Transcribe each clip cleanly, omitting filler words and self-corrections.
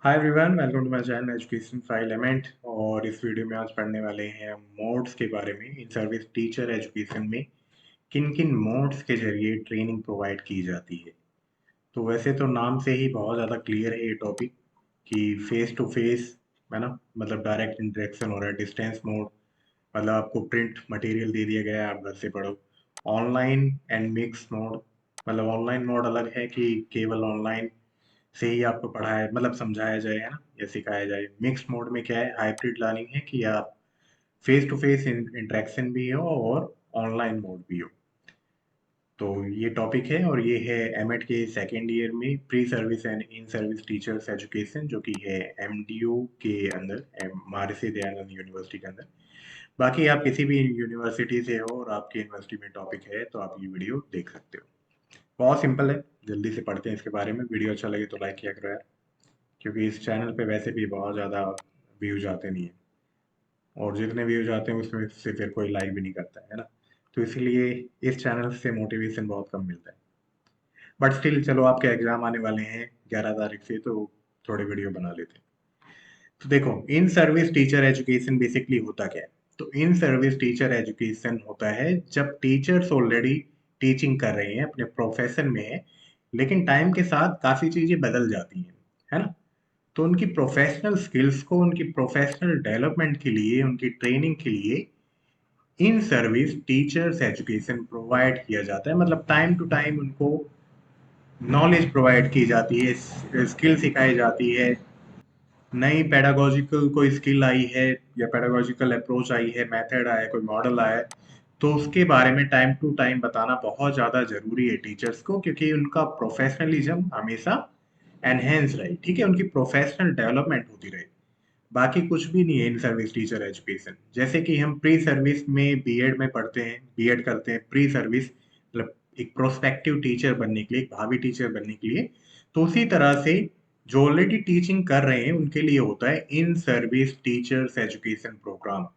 Hi everyone, welcome to my channel education for element. और इस video में आज पढ़ने वाले हैं मोड्स के बारे में। इन सर्विस टीचर एजुकेशन में किन किन मोड्स के जरिए ट्रेनिंग प्रोवाइड की जाती है। तो वैसे तो नाम से ही बहुत ज़्यादा क्लियर है ये टॉपिक कि फेस टू फेस है ना, मतलब डायरेक्ट इंटरेक्शन हो रहा है। डिस्टेंस मोड मतलब आपको प्रिंट मटेरियल दे दिया गया है, आप घर से पढ़ो। ऑनलाइन एंड मिक्स मोड मतलब ऑनलाइन मोड अलग है कि केवल ऑनलाइन से ही आपको पढ़ाया मतलब समझाया जाए है ना, या सिखाया जाए। मिक्स मोड में क्या है, हाइब्रिड लर्निंग है कि आप फेस टू फेस इंटरेक्शन भी हो और ऑनलाइन मोड भी हो। तो ये टॉपिक है और ये है एमएड के सेकेंड ईयर में pre service and in service teachers education, जो कि है एमडीयू के अंदर, महर्षि दयानंद यूनिवर्सिटी के अंदर। बाकी आप किसी भी यूनिवर्सिटी से हो और आपकी यूनिवर्सिटी में टॉपिक है तो आप ये वीडियो देख सकते हो। बहुत सिंपल है, जल्दी से पढ़ते हैं इसके बारे में। वीडियो अच्छा लगे तो लाइक किया करो यार, क्योंकि इस चैनल पे वैसे भी बहुत ज़्यादा व्यूज आते नहीं है, और जितने व्यूज आते हैं उसमें से फिर कोई लाइक भी नहीं करता है ना। तो इसीलिए इस चैनल से मोटिवेशन बहुत कम मिलता है। बट स्टिल चलो, आपके एग्जाम आने वाले हैं 11 तारीख से, तो थोड़े वीडियो बना लेते हैं। तो देखो, in service teacher education basically होता क्या है। तो इन सर्विस टीचर एजुकेशन होता है जब टीचर्स ऑलरेडी टीचिंग कर रहे हैं, अपने प्रोफेशन में है, लेकिन टाइम के साथ काफ़ी चीज़ें बदल जाती हैं, है ना। तो उनकी प्रोफेशनल स्किल्स को, उनकी प्रोफेशनल डेवलपमेंट के लिए, उनकी ट्रेनिंग के लिए इन सर्विस टीचर्स एजुकेशन प्रोवाइड किया जाता है। मतलब टाइम टू टाइम उनको नॉलेज प्रोवाइड की जाती है, स्किल सिखाई जाती है। नई पेडागोजिकल कोई स्किल आई है या पेडागोजिकल अप्रोच आई है, मेथड आया है, कोई मॉडल आया है, तो उसके बारे में टाइम टू टाइम बताना बहुत ज़्यादा ज़रूरी है टीचर्स को, क्योंकि उनका प्रोफेशनलिज्म हमेशा एनहेंस रहे, ठीक है, उनकी प्रोफेशनल डेवलपमेंट होती रहे। बाकी कुछ भी नहीं है इन सर्विस टीचर एजुकेशन। जैसे कि हम प्री सर्विस में बीएड में पढ़ते हैं, बीएड करते हैं, प्री सर्विस मतलब एक प्रोस्पेक्टिव टीचर बनने के लिए, एक भावी टीचर बनने के लिए। तो उसी तरह से जो ऑलरेडी टीचिंग कर रहे हैं उनके लिए होता है in service teachers education programme.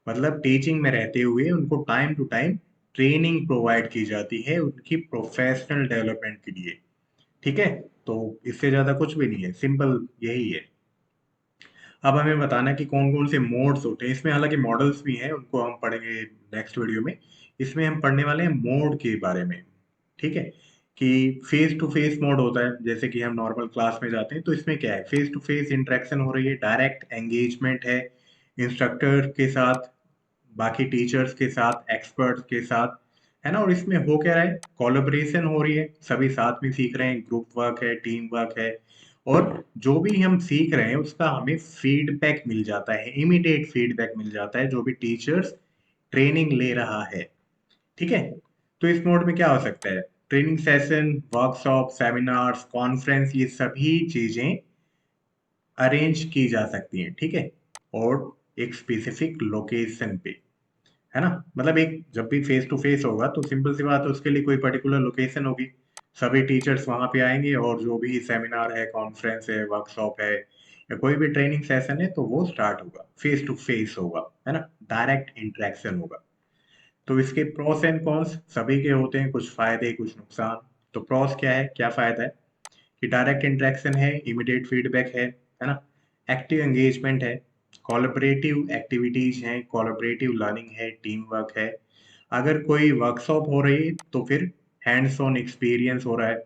मतलब टीचिंग में रहते हुए उनको time to time training provide की जाती है उनकी प्रोफेशनल डेवलपमेंट के लिए। ठीक है, तो इससे ज्यादा कुछ भी नहीं है, सिंपल यही है। अब हमें बताना कि कौन कौन से मोड्स होते हैं इसमें। हालांकि मॉडल्स भी हैं, उनको हम पढ़ेंगे नेक्स्ट वीडियो में। इसमें हम पढ़ने वाले हैं मोड के बारे में। ठीक है, कि फेस टू फेस मोड होता है, जैसे कि हम नॉर्मल क्लास में जाते हैं तो इसमें क्या है, फेस टू फेस इंटरेक्शन हो रही है, डायरेक्ट एंगेजमेंट है इंस्ट्रक्टर के साथ, बाकी टीचर्स के साथ, एक्सपर्ट्स के साथ, है ना। और इसमें हो क्या रहा है, कोलैबोरेशन हो रही है, सभी साथ में सीख रहे हैं, ग्रुप वर्क है, टीम वर्क है। और जो भी हम सीख रहे हैं उसका हमें फीडबैक मिल जाता है, इमीडिएट फीडबैक मिल जाता है जो भी टीचर्स ट्रेनिंग ले रहा है। ठीक है, तो इस मोड में क्या हो सकता है, training session, workshop, seminars, conference, ये सभी चीजें अरेंज की जा सकती हैं। ठीक है, और एक स्पेसिफिक लोकेशन पे, है ना। मतलब एक जब भी फेस टू फेस होगा तो सिंपल सी बात है, उसके लिए कोई पर्टिकुलर लोकेशन होगी, सभी टीचर्स वहां पे आएंगे और जो भी सेमिनार है, कॉन्फ्रेंस है, वर्कशॉप है, या कोई भी ट्रेनिंग सेशन है तो वो स्टार्ट होगा, फेस टू फेस होगा, है ना, डायरेक्ट इंटरेक्शन होगा। तो इसके प्रोस एंड कॉन्स सभी के होते हैं, कुछ फायदे कुछ नुकसान। तो प्रोस क्या है, क्या फायदा है, कि डायरेक्ट इंटरेक्शन है, इमीडिएट फीडबैक है ना, एक्टिव एंगेजमेंट है, कोलैबोरेटिव एक्टिविटीज हैं, कोलैबोरेटिव लर्निंग है, टीम वर्क है। अगर कोई वर्कशॉप हो रही है तो फिर हैंड्स ऑन एक्सपीरियंस हो रहा है।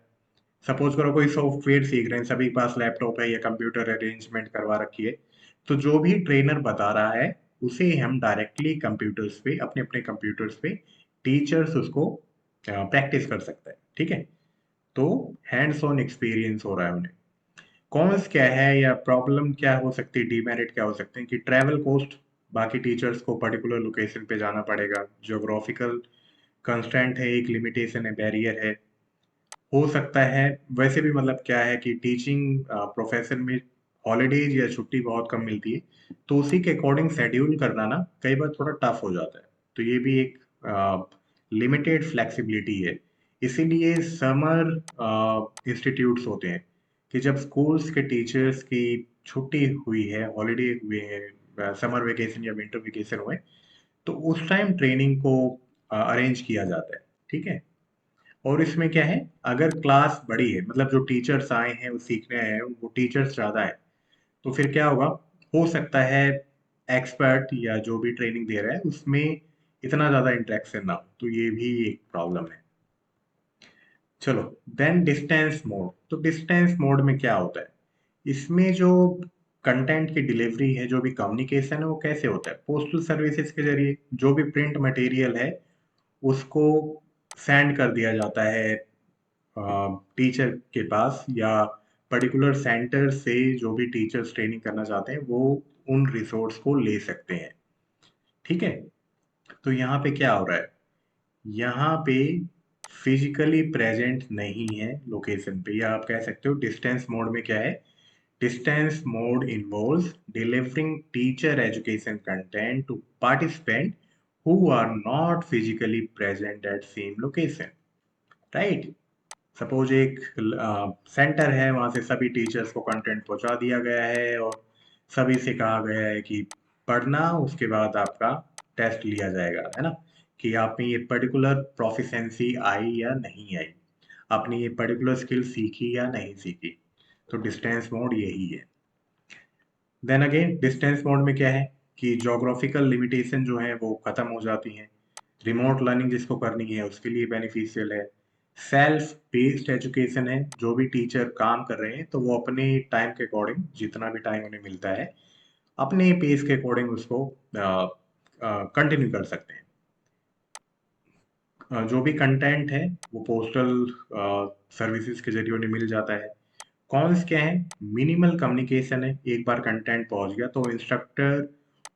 सपोज करो कोई सॉफ्टवेयर सीख रहे हैं, सभी के पास लैपटॉप है या कंप्यूटर अरेंजमेंट करवा रखी है, तो जो भी ट्रेनर बता रहा है उसे हम डायरेक्टली कंप्यूटर्स पे, अपने अपने कंप्यूटर्स पे टीचर्स उसको प्रैक्टिस कर सकता है। ठीक है, तो हैंड्स ऑन एक्सपीरियंस हो रहा है उन्हें। कॉन्स क्या है या प्रॉब्लम क्या हो सकती है, डीमेरिट क्या हो सकते हैं, कि ट्रैवल कॉस्ट, बाकी टीचर्स को पर्टिकुलर लोकेशन पे जाना पड़ेगा, ज्योग्राफिकल कंस्ट्रेंट है, एक लिमिटेशन है, बैरियर है। हो सकता है वैसे भी, मतलब क्या है कि टीचिंग प्रोफेशन में हॉलीडेज या छुट्टी बहुत कम मिलती है, तो उसी के अकॉर्डिंग शेड्यूल करना ना कई बार थोड़ा टफ हो जाता है। तो ये भी एक लिमिटेड फ्लेक्सिबिलिटी है। इसीलिए समर इंस्टीट्यूट्स होते हैं, कि जब स्कूल्स के टीचर्स की छुट्टी हुई है, हॉलीडे हुए हैं, समर वेकेशन या विंटर वेकेशन हुए, तो उस टाइम ट्रेनिंग को अरेंज किया जाता है। ठीक है, और इसमें क्या है, अगर क्लास बड़ी है, मतलब जो टीचर्स आए हैं वो सीखने आए हैं, वो टीचर्स ज़्यादा है, तो फिर क्या होगा, हो सकता है एक्सपर्ट या जो भी ट्रेनिंग दे रहा है उसमें इतना ज़्यादा इंटरेक्शन ना हो, तो ये भी एक प्रॉब्लम है। चलो, देन डिस्टेंस मोड। तो डिस्टेंस मोड में क्या होता है, इसमें जो कंटेंट की डिलीवरी है, जो भी कम्युनिकेशन है, वो कैसे होता है, पोस्टल सर्विसेज के जरिए जो भी प्रिंट मटेरियल है उसको सेंड कर दिया जाता है टीचर के पास, या पर्टिकुलर सेंटर से जो भी टीचर्स ट्रेनिंग करना चाहते हैं वो उन रिसोर्स को ले सकते हैं। ठीक है, तो यहाँ पे क्या हो रहा है, यहाँ पे फिजिकली प्रेजेंट नहीं है लोकेशन पे, या आप कह सकते हो डिस्टेंस मोड में क्या है, distance mode involves delivering teacher education content to participant who are not physically present at same location, right. Suppose एक सेंटर है, वहां से सभी टीचर्स को कंटेंट पहुंचा दिया गया है और सभी से कहा गया है कि पढ़ना, उसके बाद आपका टेस्ट लिया जाएगा, है ना, कि आप में ये पर्टिकुलर प्रोफिशिएंसी आई या नहीं आई, आपने ये पर्टिकुलर स्किल सीखी या नहीं सीखी। तो डिस्टेंस मोड यही है। देन अगेन डिस्टेंस मोड में क्या है कि जोग्राफिकल लिमिटेशन जो है वो खत्म हो जाती हैं, रिमोट लर्निंग जिसको करनी है उसके लिए बेनिफिशियल है। सेल्फ बेस्ड एजुकेशन है, जो भी टीचर काम कर रहे हैं तो वो अपने टाइम के अकॉर्डिंग, जितना भी टाइम उन्हें मिलता है, अपने पेस के अकॉर्डिंग उसको कंटिन्यू कर सकते हैं। जो भी कंटेंट है वो पोस्टल सर्विसेज के जरिए उन्हें मिल जाता है। कॉन्स क्या है, मिनिमल कम्युनिकेशन है, एक बार कंटेंट पहुंच गया तो इंस्ट्रक्टर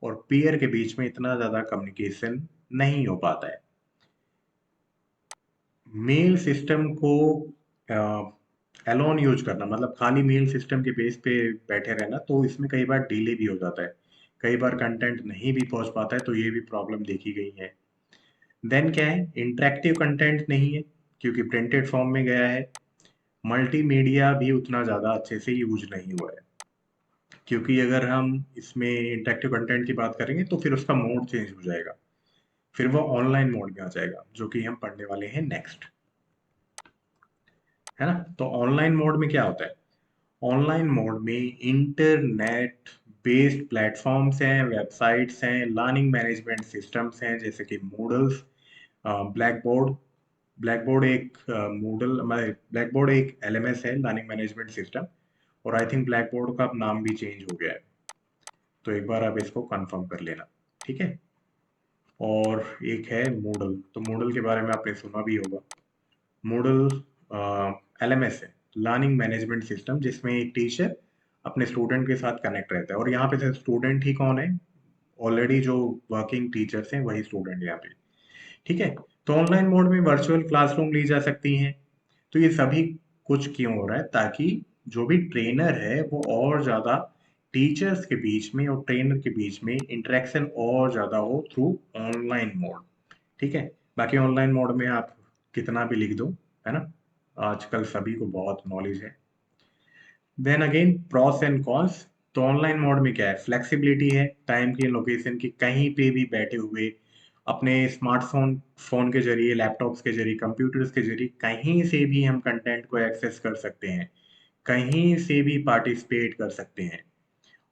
और पीयर के बीच में इतना ज़्यादा कम्युनिकेशन नहीं हो पाता है। मेल सिस्टम को एलोन यूज करना, मतलब खाली मेल सिस्टम के बेस पे बैठे रहना, तो इसमें कई बार डिले भी हो जाता है, कई बार कंटेंट नहीं भी पहुंच पाता है, तो ये भी प्रॉब्लम देखी गई है। देन क्या है, इंटरेक्टिव कंटेंट नहीं है क्योंकि प्रिंटेड फॉर्म में गया है। मल्टीमीडिया भी उतना ज़्यादा अच्छे से यूज नहीं हुआ है, क्योंकि अगर हम इसमें इंटरेक्टिव कंटेंट की बात करेंगे तो फिर उसका मोड चेंज हो जाएगा, फिर वो ऑनलाइन मोड में आ जाएगा, जो कि हम पढ़ने वाले हैं नेक्स्ट, है ना। तो ऑनलाइन मोड में क्या होता है, ऑनलाइन मोड में इंटरनेट बेस्ड प्लेटफॉर्म्स हैं, वेबसाइट्स हैं, लर्निंग मैनेजमेंट सिस्टम्स हैं, जैसे कि मूडल्स, ब्लैक बोर्ड। ब्लैक बोर्ड एक मूडल, ब्लैक बोर्ड एक एलएमएस है, लर्निंग मैनेजमेंट सिस्टम, और आई थिंक ब्लैक बोर्ड का अब नाम भी चेंज हो गया है, तो एक बार आप इसको कंफर्म कर लेना, ठीक है। और एक है मूडल, तो मूडल के बारे में आपने सुना भी होगा। मूडल एलएमएस है, लर्निंग मैनेजमेंट सिस्टम, जिसमें एक टीचर अपने स्टूडेंट के साथ कनेक्ट रहता है, और यहाँ पे से स्टूडेंट ही कौन है, ऑलरेडी जो वर्किंग टीचर्स हैं वही स्टूडेंट यहाँ पे, ठीक है। तो ऑनलाइन मोड में वर्चुअल क्लासरूम ली जा सकती हैं। तो ये सभी कुछ क्यों हो रहा है, ताकि जो भी ट्रेनर है वो और ज़्यादा टीचर्स के बीच में और ट्रेनर के बीच में इंटरेक्शन और ज़्यादा हो थ्रू ऑनलाइन मोड, ठीक है। बाकी ऑनलाइन मोड में आप कितना भी लिख दो, है ना, आजकल सभी को बहुत नॉलेज है। Then again pros and cons. तो ऑनलाइन मोड में क्या है, फ्लेक्सिबिलिटी है, टाइम की, लोकेशन की, कहीं पे भी बैठे हुए अपने स्मार्टफोन फोन के जरिए, लैपटॉप्स के जरिए, कंप्यूटर्स के जरिए कहीं से भी हम कंटेंट को एक्सेस कर सकते हैं, कहीं से भी पार्टिसिपेट कर सकते हैं।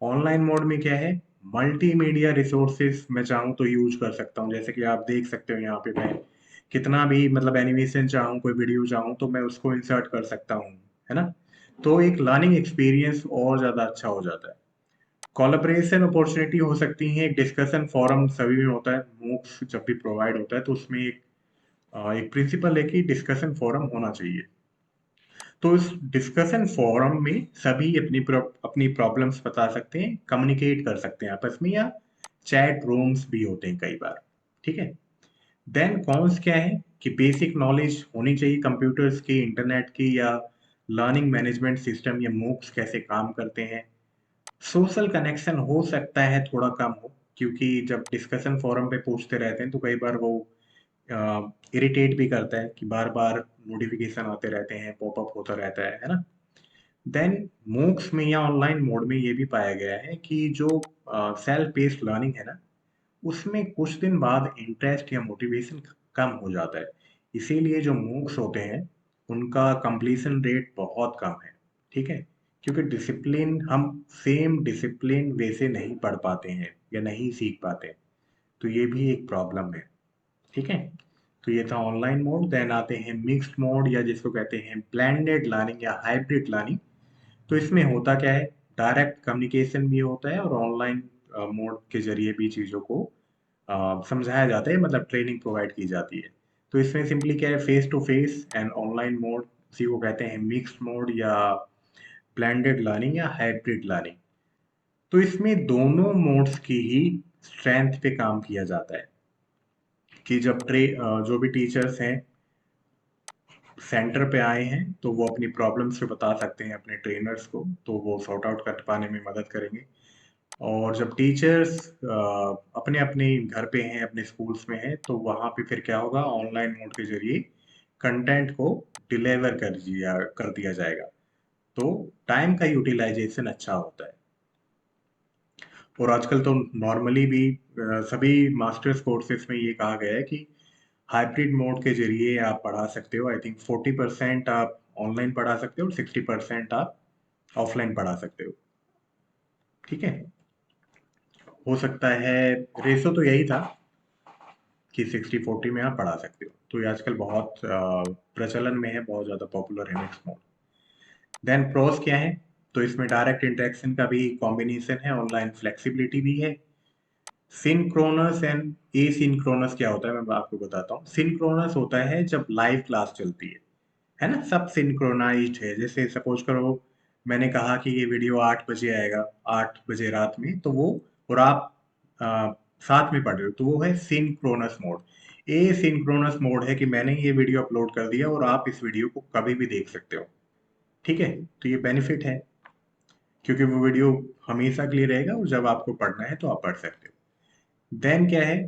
ऑनलाइन मोड में क्या है, मल्टीमीडिया रिसोर्सेज मैं चाहूँ तो यूज कर सकता हूँ, जैसे कि आप देख सकते हो यहाँ पे मैं कितना भी, मतलब एनिमेशन चाहूँ, कोई वीडियो चाहूँ तो मैं उसको इंसर्ट कर सकता हूँ, है ना। तो एक लर्निंग एक्सपीरियंस और ज़्यादा अच्छा हो जाता है। कोलैबोरेशन अपॉर्चुनिटी हो सकती है, एक डिस्कशन फोरम सभी में होता है, मूक्स जब भी प्रोवाइड होता है तो उसमें एक प्रिंसिपल है कि डिस्कशन फोरम होना चाहिए। तो इस डिस्कशन फोरम में सभी अपनी प्रॉब्लम्स बता सकते हैं, कम्युनिकेट कर सकते हैं आपस में, या चैट रूम्स भी होते हैं कई बार, ठीक है। देन कॉन्स क्या है कि बेसिक नॉलेज होनी चाहिए कंप्यूटर्स की, इंटरनेट की, या लर्निंग मैनेजमेंट सिस्टम या मूक्स कैसे काम करते हैं। सोशल कनेक्शन हो सकता है थोड़ा कम हो, क्योंकि जब डिस्कशन फोरम पे पूछते रहते हैं तो कई बार वो इरिटेट भी करता है कि बार बार नोटिफिकेशन आते रहते हैं, पॉपअप होता रहता है ना। देन मूक्स में या ऑनलाइन मोड में ये भी पाया गया है कि जो सेल्फ बेस्ड लर्निंग है ना, उसमें कुछ दिन बाद इंटरेस्ट या मोटिवेशन कम हो जाता है। इसीलिए जो मूक्स होते हैं उनका कंप्लीशन रेट बहुत कम है, ठीक है। क्योंकि डिसिप्लिन हम सेम डिसिप्लिन वे से नहीं पढ़ पाते हैं या नहीं सीख पाते, तो ये भी एक प्रॉब्लम है। ठीक है, तो ये था ऑनलाइन मोड। देन आते हैं मिक्स्ड मोड या जिसको कहते हैं ब्लेंडेड लर्निंग या हाइब्रिड लर्निंग। तो इसमें होता क्या है, डायरेक्ट कम्युनिकेशन भी होता है और ऑनलाइन मोड के जरिए भी चीज़ों को समझाया जाता है, मतलब ट्रेनिंग प्रोवाइड की जाती है। तो इसमें सिंपली क्या है, face to face and online mode, इसी को कहते हैं मिक्स्ड मोड या ब्लेंडेड लर्निंग या हाइब्रिड लर्निंग। तो इसमें दोनों मोड्स की ही स्ट्रेंथ पे काम किया जाता है कि जब जो भी टीचर्स हैं सेंटर पे आए हैं तो वो अपनी प्रॉब्लम्स से बता सकते हैं अपने ट्रेनर्स को, तो वो सॉर्ट आउट कर पाने में मदद करेंगे। और जब टीचर्स अपने अपने घर पे हैं, अपने स्कूल्स में हैं, तो वहाँ पे फिर क्या होगा, ऑनलाइन मोड के जरिए कंटेंट को डिलीवर कर दिया जाएगा। तो टाइम का यूटिलाइजेशन अच्छा होता है। और आजकल तो नॉर्मली भी सभी मास्टर्स कोर्सेज में ये कहा गया है कि हाइब्रिड मोड के जरिए आप पढ़ा सकते हो। आई थिंक 40% आप ऑनलाइन पढ़ा सकते हो और 60% आप ऑफलाइन पढ़ा सकते हो। ठीक है, हो सकता है रेशो तो यही था कि 60-40 में आप पढ़ा सकते हो। तो ये आजकल बहुत प्रचलन में है, बहुत ज़्यादा पॉपुलर है मिक्स मोड। देन प्रोस क्या है, तो इसमें डायरेक्ट इंटरेक्शन का भी कॉम्बिनेशन है, ऑनलाइन फ्लेक्सिबिलिटी भी है। सिंक्रोनस एंड एसिंक्रोनस क्या होता है मैं आपको बताता हूँ। सिंक्रोनस होता है जब लाइव क्लास चलती है ना, सब सिंक्रोनाइज्ड है। जैसे सपोज करो मैंने कहा कि ये वीडियो 8 बजे आएगा, 8 बजे रात में, तो वो और आप आ, साथ में पढ़ रहे हो, तो वो है synchronous mode. A synchronous mode है कि मैंने ये वीडियो अपलोड कर दिया और आप इस वीडियो को कभी भी देख सकते हो। ठीक है, तो ये बेनिफिट है क्योंकि वो वीडियो हमेशा के लिए रहेगा और जब आपको पढ़ना है तो आप पढ़ सकते हो। देन क्या है,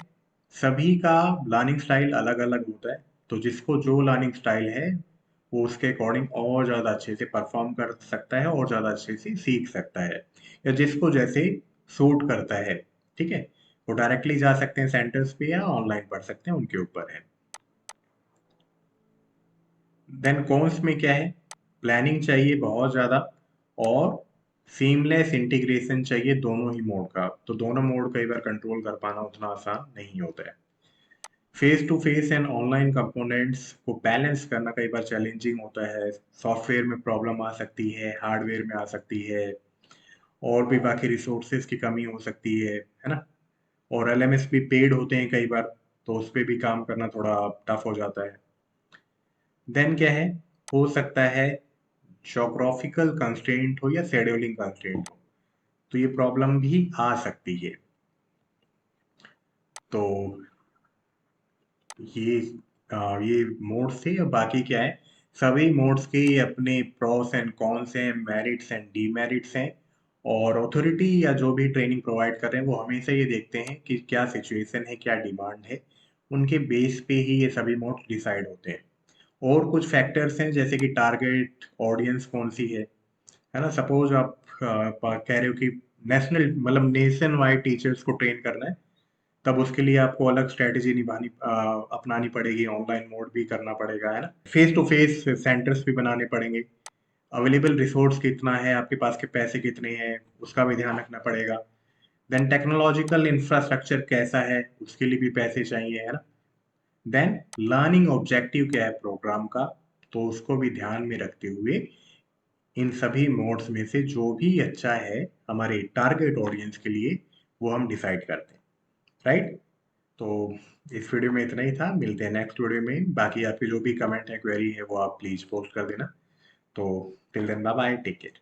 सभी का लर्निंग स्टाइल अलग अलग होता है, तो जिसको जो लर्निंग स्टाइल है वो उसके अकॉर्डिंग और ज़्यादा अच्छे से परफॉर्म कर सकता है और ज़्यादा अच्छे से सीख सकता है, या जिसको जैसे सूट करता है। ठीक है, वो डायरेक्टली जा सकते हैं सेंटर्स पे या ऑनलाइन पढ़ सकते हैं, उनके ऊपर है। देन कॉन्स में क्या है, प्लानिंग चाहिए बहुत ज़्यादा और सीमलेस इंटीग्रेशन चाहिए दोनों ही मोड का। तो दोनों मोड कई बार कंट्रोल कर पाना उतना आसान नहीं होता है। Face to face and online components को बैलेंस करना कई बार चैलेंजिंग होता है। सॉफ्टवेयर में प्रॉब्लम आ सकती है, हार्डवेयर में आ सकती है, और भी बाकी रिसोर्सेज की कमी हो सकती है ना। और एलएमएस भी पेड होते हैं कई बार, तो उस पे भी काम करना थोड़ा टफ हो जाता है। देन क्या है, हो सकता है जोग्राफिकल कंस्ट्रेंट हो या शेड्यूलिंग कंस्ट्रेंट हो, तो ये प्रॉब्लम भी आ सकती है। तो ये ये मोड्स थे। और बाकी क्या है, सभी मोड्स के अपने प्रोस एंड कॉन्स हैं, मेरिट्स एंड डीमेरिट्स हैं। और अथॉरिटी या जो भी ट्रेनिंग प्रोवाइड कर रहे हैं वो हमेशा ये देखते हैं कि क्या सिचुएशन है, क्या डिमांड है, उनके बेस पे ही ये सभी मोड्स डिसाइड होते हैं। और कुछ फैक्टर्स हैं जैसे कि टारगेट ऑडियंस कौन सी है ना। सपोज आप कह रहे हो कि नेशनल मतलब नेशन वाइड टीचर्स को ट्रेन करना है, तब उसके लिए आपको अलग स्ट्रेटेजी अपनानी पड़ेगी, ऑनलाइन मोड भी करना पड़ेगा, है ना। फेस टू फेस सेंटर्स भी बनाने पड़ेंगे। अवेलेबल रिसोर्स कितना है आपके पास, के पैसे कितने हैं, उसका भी ध्यान रखना पड़ेगा। देन टेक्नोलॉजिकल इंफ्रास्ट्रक्चर कैसा है, उसके लिए भी पैसे चाहिए, है ना। देन लर्निंग ऑब्जेक्टिव क्या है प्रोग्राम का, तो उसको भी ध्यान में रखते हुए इन सभी मोड्स में से जो भी अच्छा है हमारे टारगेट ऑडियंस के लिए, वो हम डिसाइड करते हैं, राइट। तो इस वीडियो में इतना ही था, मिलते हैं नेक्स्ट वीडियो में। बाकी आपके जो भी कमेंट है, क्वेरी है, वो आप प्लीज पोस्ट कर देना। तो till then bye bye, take care.